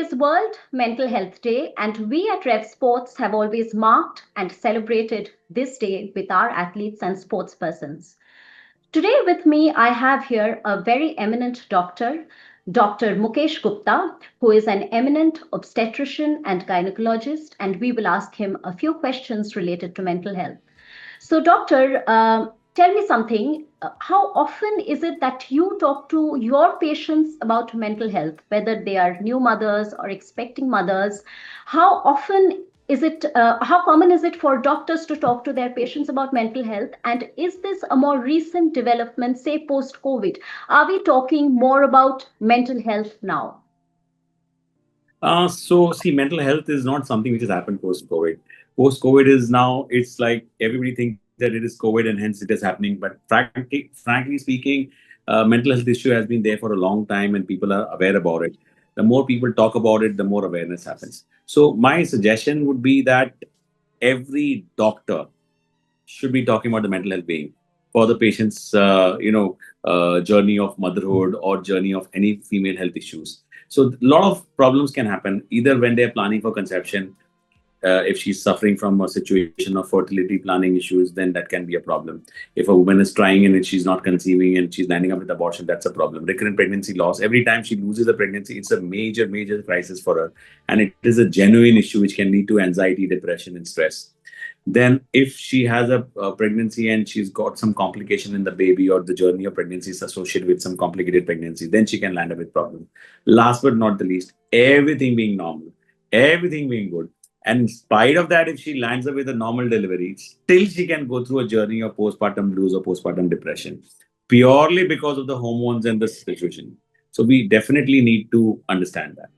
is World Mental Health Day, and we at Revsportz have always marked and celebrated this day with our athletes and sportspersons. Today with me, I have here a very eminent doctor, Dr. Mukesh Gupta, who is an eminent obstetrician and gynecologist, and we will ask him a few questions related to mental health. So, doctor, tell me something. How often is it that you talk to your patients about mental health, whether they are new mothers or expecting mothers? How often is it, how common is it for doctors to talk to their patients about mental health? And is this a more recent development, say post COVID? Are we talking more about mental health now? See, mental health is not something which has happened post-COVID. Post-COVID is now, it's like everybody thinks that it is COVID and hence it is happening. But frankly speaking, mental health issue has been there for a long time and people are aware about it. The more people talk about it, the more awareness happens. So my suggestion would be that every doctor should be talking about the mental health being for the patient's, journey of motherhood or journey of any female health issues. So a lot of problems can happen either when they're planning for conception. If she's suffering from a situation of fertility planning issues, then that can be a problem. If a woman is trying and she's not conceiving and she's landing up with abortion, that's a problem. Recurrent pregnancy loss. Every time she loses a pregnancy, it's a major crisis for her. And it is a genuine issue which can lead to anxiety, depression, and stress. Then if she has a pregnancy and she's got some complication in the baby or the journey of pregnancy is associated with some complicated pregnancy, then she can land up with problems. Last but not the least, everything being normal, everything being good. And in spite of that, if she lands up with a normal delivery, still she can go through a journey of postpartum blues or postpartum depression, purely because of the hormones and the situation. So we definitely need to understand that.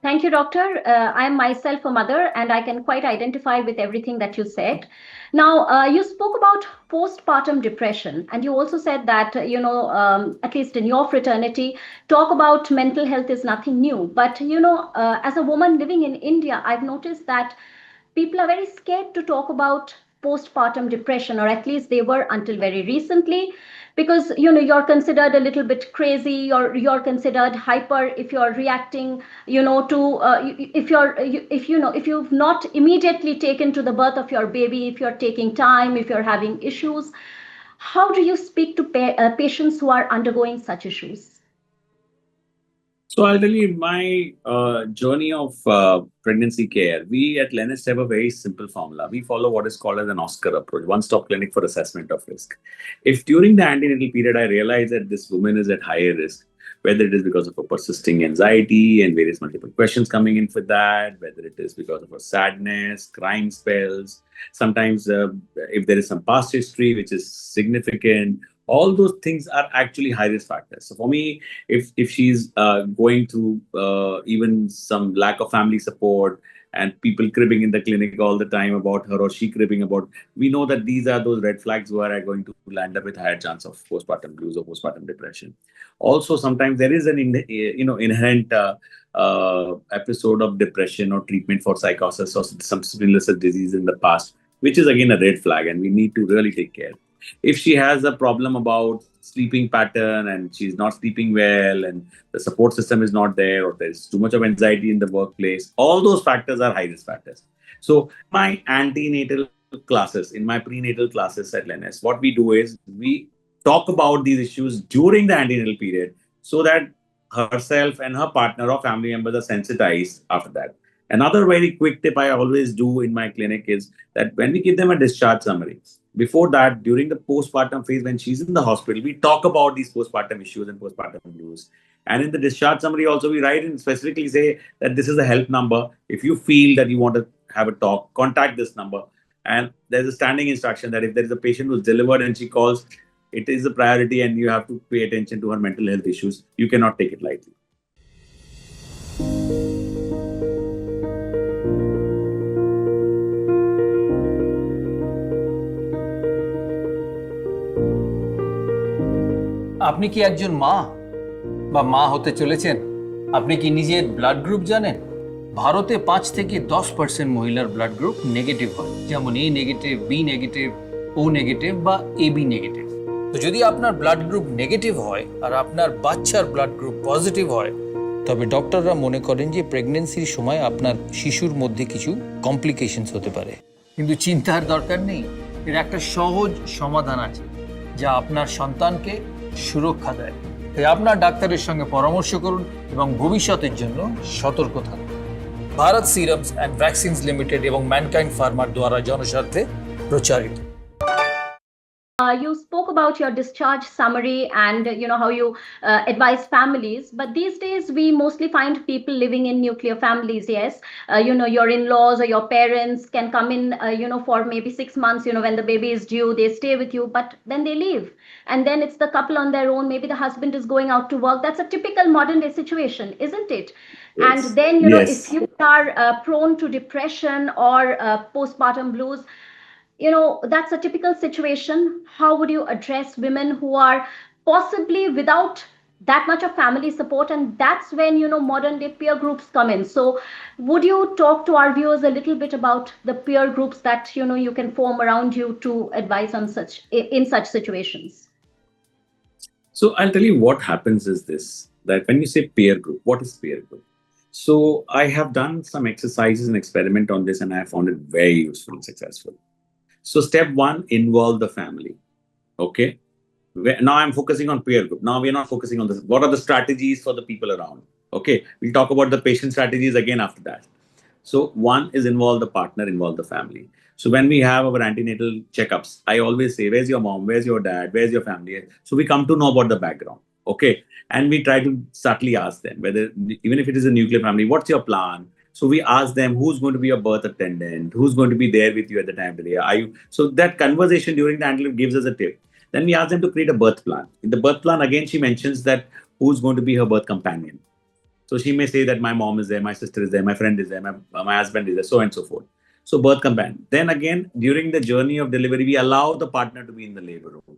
Thank you, doctor. I'm myself a mother and I can quite identify with everything that you said. Now, you spoke about postpartum depression and you also said that, at least in your fraternity, talk about mental health is nothing new. But, as a woman living in India, I've noticed that people are very scared to talk about postpartum depression, or at least they were until very recently, because you're considered a little bit crazy, or you're considered hyper if you're reacting to if you've not immediately taken to the birth of your baby, if you're taking time, if you're having issues. How do you speak to patients who are undergoing such issues? So I'll tell you my journey of pregnancy care. We at Lennis have a very simple formula. We follow what is called as an Oscar approach, one-stop clinic for assessment of risk. If during the antenatal period I realize that this woman is at higher risk, whether it is because of a persisting anxiety and various multiple questions coming in for that, whether it is because of a sadness, crying spells, sometimes if there is some past history which is significant, all those things are actually high risk factors. So for me, if she's going through even some lack of family support and people cribbing in the clinic all the time about her or she cribbing about, we know that these are those red flags where are going to land up with higher chance of postpartum blues or postpartum depression. Also, sometimes there is an inherent episode of depression or treatment for psychosis or some similar disease in the past, which is again a red flag, and we need to really take care. If she has a problem about sleeping pattern and she's not sleeping well and the support system is not there, or there's too much of anxiety in the workplace, all those factors are high risk factors. So my antenatal classes, in my prenatal classes at LNS, what we do is we talk about these issues during the antenatal period so that herself and her partner or family members are sensitized after that. Another very quick tip I always do in my clinic is that when we give them a discharge summary, before that, during the postpartum phase, when she's in the hospital, we talk about these postpartum issues and postpartum blues. And in the discharge summary also, we write and specifically say that this is a help number. If you feel that you want to have a talk, contact this number. And there's a standing instruction that if there is a patient who's delivered and she calls, it is a priority and you have to pay attention to her mental health issues. You cannot take it lightly. আপনি কি একজন মা বা মা হতে চলেছেন? আপনি কি নিজের ব্লাড গ্রুপ জানেন? ভারতে 5 থেকে 10% মহিলার ব্লাড গ্রুপ নেগেটিভ হয়, যেমন এ নেগেটিভ, বি নেগেটিভ, ও নেগেটিভ বা এবি নেগেটিভ। তো যদি আপনার ব্লাড গ্রুপ নেগেটিভ হয় আর আপনার বাচ্চার ব্লাড গ্রুপ পজিটিভ হয়, তবে ডক্টররা মনে করেন যে প্রেগন্যান্সির সময় আপনার শিশুর মধ্যে কিছু কমপ্লিকেশনস হতে পারে, কিন্তু চিন্তার দরকার নেই। এর একটা সহজ সমাধান আছে যা আপনার সন্তানকে সুরক্ষা দেয়। তাই আপনার ডাক্তারের সঙ্গে পরামর্শ করুন এবং ভবিষ্যতের জন্য সতর্ক থাকুন। ভারত সিরামস অ্যান্ড ভ্যাকসিনস লিমিটেড এবং ম্যানকাইন্ড ফার্মার দ্বারা জনস্বার্থে প্রচারিত। You spoke about your discharge summary and how you advise families, but these days we mostly find people living in nuclear families. Yes, your in-laws or your parents can come in for maybe 6 months, when the baby is due, they stay with you, but then they leave, and then it's the couple on their own. Maybe the husband is going out to work. That's a typical modern day situation, isn't it? And Yes. then Yes. if you are prone to depression or postpartum blues, that's a typical situation. How would you address women who are possibly without that much of family support? And that's when modern day peer groups come in. So would you talk to our viewers a little bit about the peer groups that you can form around you to advise on in such situations? So I'll tell you what happens is this, that when you say peer group, what is peer group? So I have done some exercises and experiment on this, and I have found it very useful and successful. So step one, involve the family. Okay. Now I'm focusing on peer group. Now we're not focusing on this. What are the strategies for the people around? Okay. We'll talk about the patient strategies again after that. So one is involve the partner, involve the family. So when we have our antenatal checkups, I always say, where's your mom? Where's your dad? Where's your family? So we come to know about the background. Okay. And we try to subtly ask them whether, even if it is a nuclear family, what's your plan? So we ask them, who's going to be a birth attendant? Who's going to be there with you at the time of the day? Are you? So that conversation during the antenatal gives us a tip. Then we ask them to create a birth plan. In the birth plan, again, she mentions that who's going to be her birth companion. So she may say that my mom is there, my sister is there, my friend is there, my husband is there, so on and so forth. So birth companion. Then again, during the journey of delivery, we allow the partner to be in the labor room.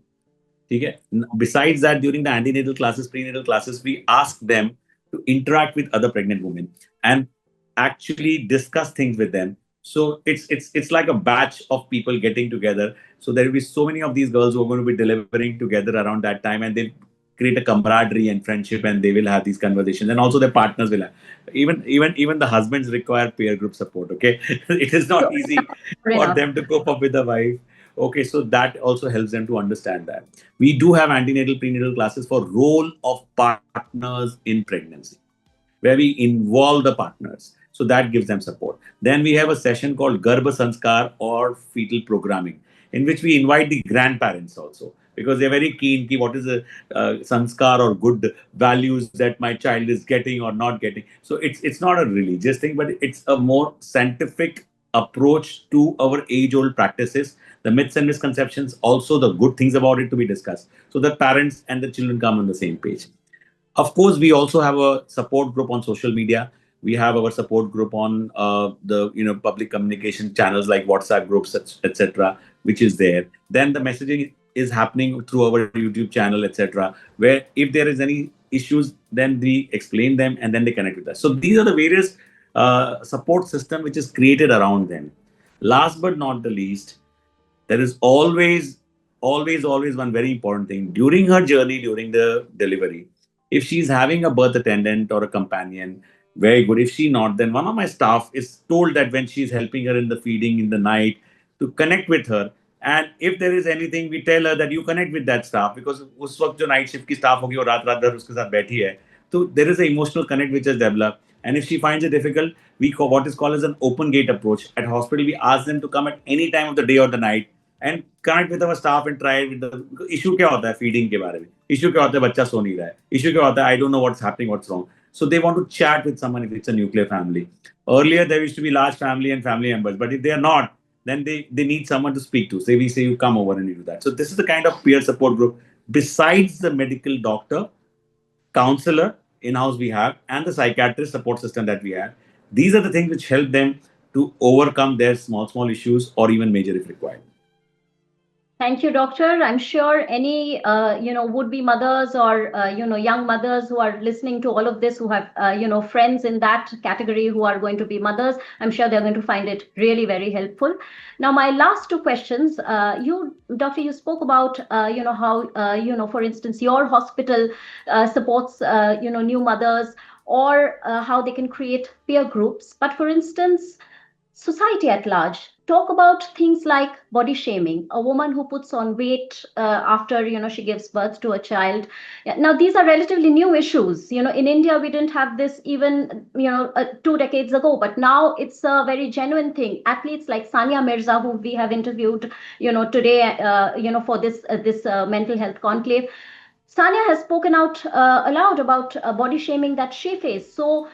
Okay? Besides that, during the antenatal classes, prenatal classes, we ask them to interact with other pregnant women and actually discuss things with them. So it's like a batch of people getting together. So there will be so many of these girls who are going to be delivering together around that time, and they'll create a camaraderie and friendship, and they will have these conversations, and also their partners will have. Even the husbands require peer group support. Okay. It is not easy for them to cope up with the wife. Okay, so that also helps them to understand that. We do have antenatal, prenatal classes for role of partners in pregnancy, where we involve the partners. So that gives them support. Then we have a session called Garbha Sanskar or fetal programming, in which we invite the grandparents also, because they're very keen ki what is the sanskar or good values that my child is getting or not getting. So it's not a religious thing, but it's a more scientific approach to our age-old practices, the myths and misconceptions, also the good things about it to be discussed, so that parents and the children come on the same page. Of course, we also have a support group on social media. We have our support group on the public communication channels like WhatsApp groups, etc., which is there. Then the messaging is happening through our YouTube channel, etc., where if there is any issues, then we explain them and then they connect with us. So these are the various support system which is created around them. Last but not the least, there is always one very important thing during her journey, during the delivery. If she's having a birth attendant or a companion, very good. If she not, then one of my staff is told that when she's helping her in the feeding in the night, to connect with her. And if there is anything, we tell her that you connect with that staff, because उस वक्त जो night shift की staff होगी और रात भर उसके साथ बैठी है, तो there is an emotional connect which has developed. And if she finds it difficult, we call what is called as an open gate approach. At hospital, we ask them to come at any time of the day or the night and connect with our staff and try with the issue. क्या होता है feeding के बारे में? Issue क्या होता है बच्चा सो नहीं रहा है? Issue क्या होता है I don't know what's happening, what's wrong. So they want to chat with someone if it's a nuclear family. Earlier, there used to be large family and family members, but if they are not, then they need someone to speak to. So we say you come over and you do that. So this is the kind of peer support group. Besides the medical doctor, counselor in-house we have, and the psychiatrist support system that we have, these are the things which help them to overcome their small issues or even major if required. Thank you, doctor. I'm sure any, would-be mothers or, young mothers who are listening to all of this, who have, friends in that category who are going to be mothers, I'm sure they're going to find it really very helpful. Now, my last two questions, doctor, you spoke about, how, for instance, your hospital supports, new mothers or how they can create peer groups. But for instance, society at large talk about things like body shaming, a woman who puts on weight after she gives birth to a child. Yeah, now these are relatively new issues. In India we didn't have this even 2 decades ago, but now it's a very genuine thing. Athletes like Sania Mirza, who we have interviewed today for this mental health conclave, Sania has spoken out aloud about body shaming that she faced. So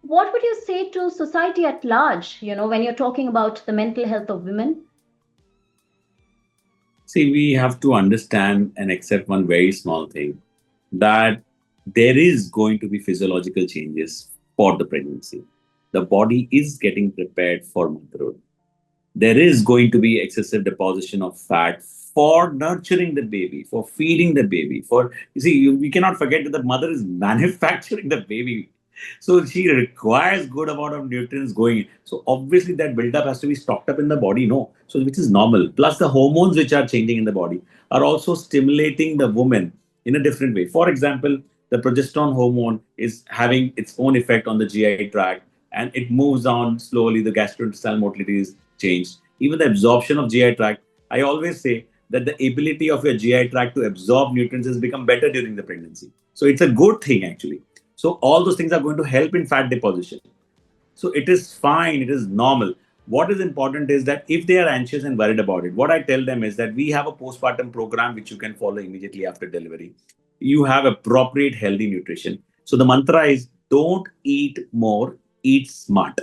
what would you say to society at large, when you're talking about the mental health of women? See, we have to understand and accept one very small thing, that there is going to be physiological changes for the pregnancy. The body is getting prepared for motherhood. There is going to be excessive deposition of fat for nurturing the baby, for feeding the baby. We cannot forget that the mother is manufacturing the baby. So she requires good amount of nutrients going in. So obviously that buildup has to be stocked up in the body, no? So which is normal. Plus the hormones which are changing in the body are also stimulating the woman in a different way. For example, the progesterone hormone is having its own effect on the GI tract, and it moves on slowly. The gastrointestinal motility is changed. Even the absorption of GI tract, I always say that the ability of your GI tract to absorb nutrients has become better during the pregnancy. So it's a good thing actually. So all those things are going to help in fat deposition. So it is fine, it is normal. What is important is that if they are anxious and worried about it, what I tell them is that we have a postpartum program which you can follow immediately after delivery. You have appropriate healthy nutrition. So the mantra is don't eat more, eat smart.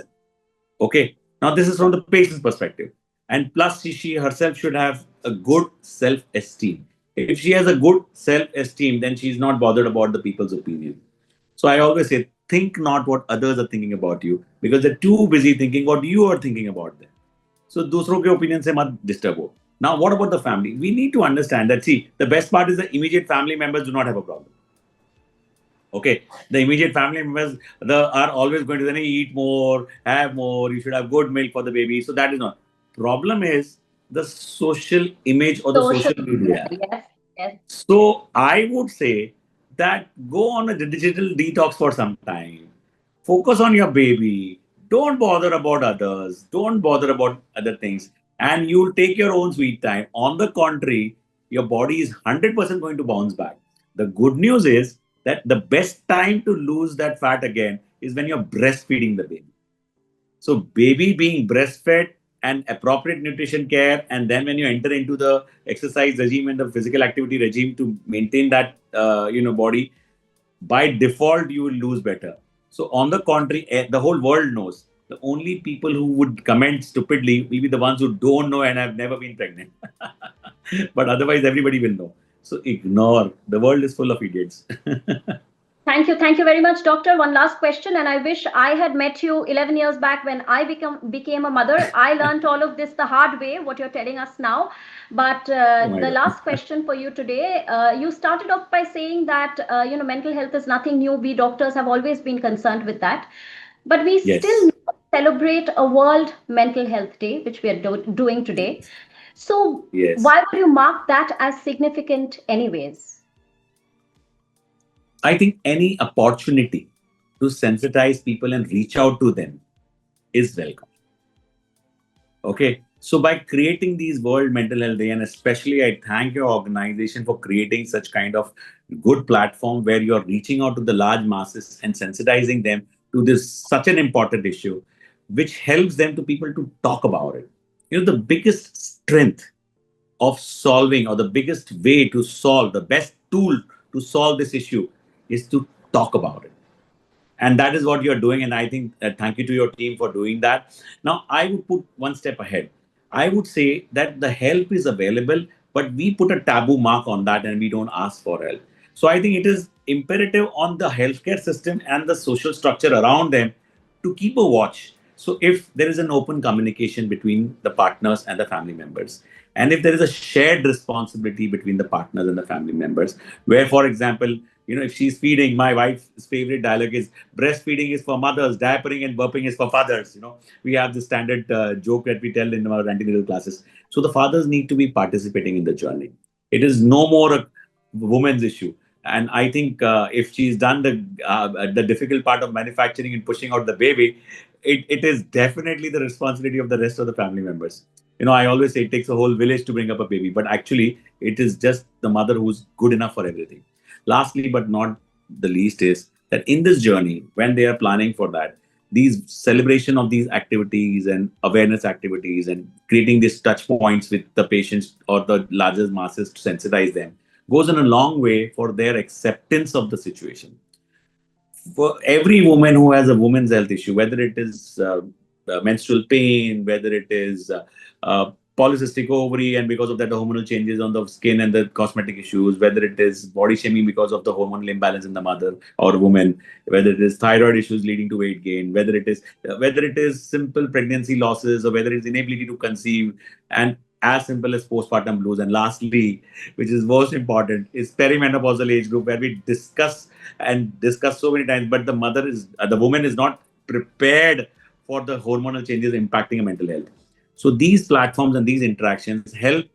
Okay. Now this is from the patient's perspective. And plus she herself should have a good self-esteem. If she has a good self-esteem, then she's not bothered about the people's opinion. So I always say, think not what others are thinking about you, because they're too busy thinking what you are thinking about them. So दूसरों के opinion से मत disturb हो. Now what about the family? We need to understand that, see, the best part is the immediate family members do not have a problem. Okay, the immediate family members are always going to say, eat more, have more, you should have good milk for the baby. So that is not. Problem is the social image or the social media. Yes, yes. So I would say that go on a digital detox for some time. Focus on your baby. Don't bother about others. Don't bother about other things. And you'll take your own sweet time. On the contrary, your body is 100% going to bounce back. The good news is that the best time to lose that fat again is when you're breastfeeding the baby. So baby being breastfed and appropriate nutrition care, and then when you enter into the exercise regime and the physical activity regime to maintain that body, by default you will lose better. So on the contrary, the whole world knows. The only people who would comment stupidly will be the ones who don't know and have never been pregnant. But otherwise everybody will know. So ignore. The world is full of idiots. Thank you. Thank you very much, Doctor. One last question, and I wish I had met you 11 years back when I became a mother. I learned all of this the hard way, what you're telling us now. But the last question for you today, you started off by saying that, mental health is nothing new. We doctors have always been concerned with that. But we still celebrate a World Mental Health Day, which we are doing today. So why would you mark that as significant anyways? I think any opportunity to sensitize people and reach out to them is welcome. Okay. So by creating these World Mental Health Day, and especially I thank your organization for creating such kind of good platform where you're reaching out to the large masses and sensitizing them to this such an important issue, which helps them to people to talk about it. The biggest strength of solving, or the biggest way to solve, the best tool to solve this issue is to talk about it. And that is what you're doing. And I think thank you to your team for doing that. Now, I would put one step ahead. I would say that the help is available, but we put a taboo mark on that and we don't ask for help. So I think it is imperative on the healthcare system and the social structure around them to keep a watch. So if there is an open communication between the partners and the family members, and if there is a shared responsibility between the partners and the family members, where, for example, if she's feeding, my wife's favorite dialogue is breastfeeding is for mothers, diapering and burping is for fathers. We have the standard joke that we tell in our antenatal classes. So the fathers need to be participating in the journey. It is no more a woman's issue. And I think if she's done the difficult part of manufacturing and pushing out the baby, it is definitely the responsibility of the rest of the family members. I always say it takes a whole village to bring up a baby, but actually it is just the mother who's good enough for everything. Lastly, but not the least, is that in this journey, when they are planning for that, these celebration of these activities and awareness activities and creating these touch points with the patients or the largest masses to sensitize them goes in a long way for their acceptance of the situation. For every woman who has a woman's health issue, whether it is menstrual pain, whether it is polycystic ovary, and because of that, the hormonal changes on the skin and the cosmetic issues, whether it is body shaming because of the hormonal imbalance in the mother or woman, whether it is thyroid issues leading to weight gain, whether it is simple pregnancy losses, or whether it's inability to conceive, and as simple as postpartum blues. And lastly, which is most important, is perimenopausal age group, where we discuss so many times, but the woman is not prepared for the hormonal changes impacting her mental health. So these platforms and these interactions help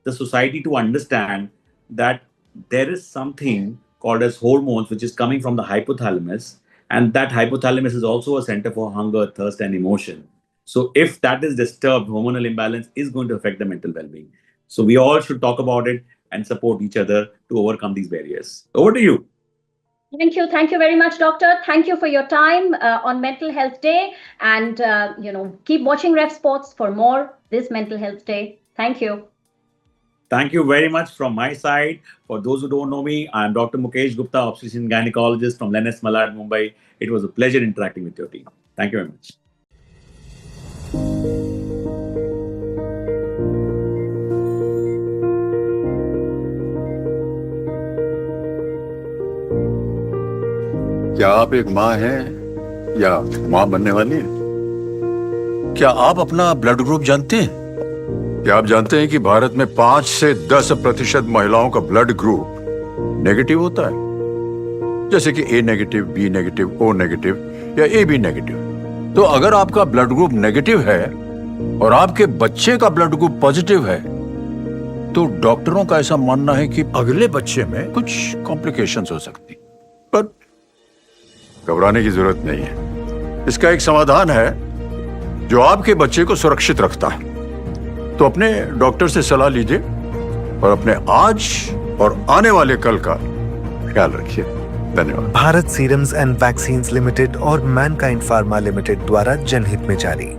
the society to understand that there is something called as hormones, which is coming from the hypothalamus, and that hypothalamus is also a center for hunger, thirst, and emotion. So if that is disturbed, hormonal imbalance is going to affect the mental well-being. So we all should talk about it and support each other to overcome these barriers. Over to you. Thank you. Thank you very much, Doctor. Thank you for your time on Mental Health Day. And, keep watching Revsportz for more this Mental Health Day. Thank you. Thank you very much from my side. For those who don't know me, I'm Dr. Mukesh Gupta, obstetrician gynaecologist from Lennox Malad, Mumbai. It was a pleasure interacting with your team. Thank you very much. क्या आप एक माँ हैं या माँ बनने वाली हैं? क्या आप अपना ब्लड ग्रुप जानते हैं? क्या आप जानते हैं कि भारत में 5 से 10% महिलाओं का ब्लड ग्रुप नेगेटिव होता है, जैसे कि A negative, B negative, O negative या ए बी नेगेटिव। तो अगर आपका ब्लड ग्रुप नेगेटिव है और आपके बच्चे का ब्लड ग्रुप पॉजिटिव है, तो डॉक्टरों का ऐसा मानना है कि अगले बच्चे में कुछ कॉम्प्लिकेशंस हो सकती, पर घबराने की जरूरत नहीं है। इसका एक समाधान है जो आपके बच्चे को सुरक्षित रखता है। तो अपने डॉक्टर से सलाह लीजिए और अपने आज और आने वाले कल का ख्याल रखिए। धन्यवाद। Bharat serums and vaccines limited और मैनकाइंड फार्मा लिमिटेड द्वारा जनहित में जारी।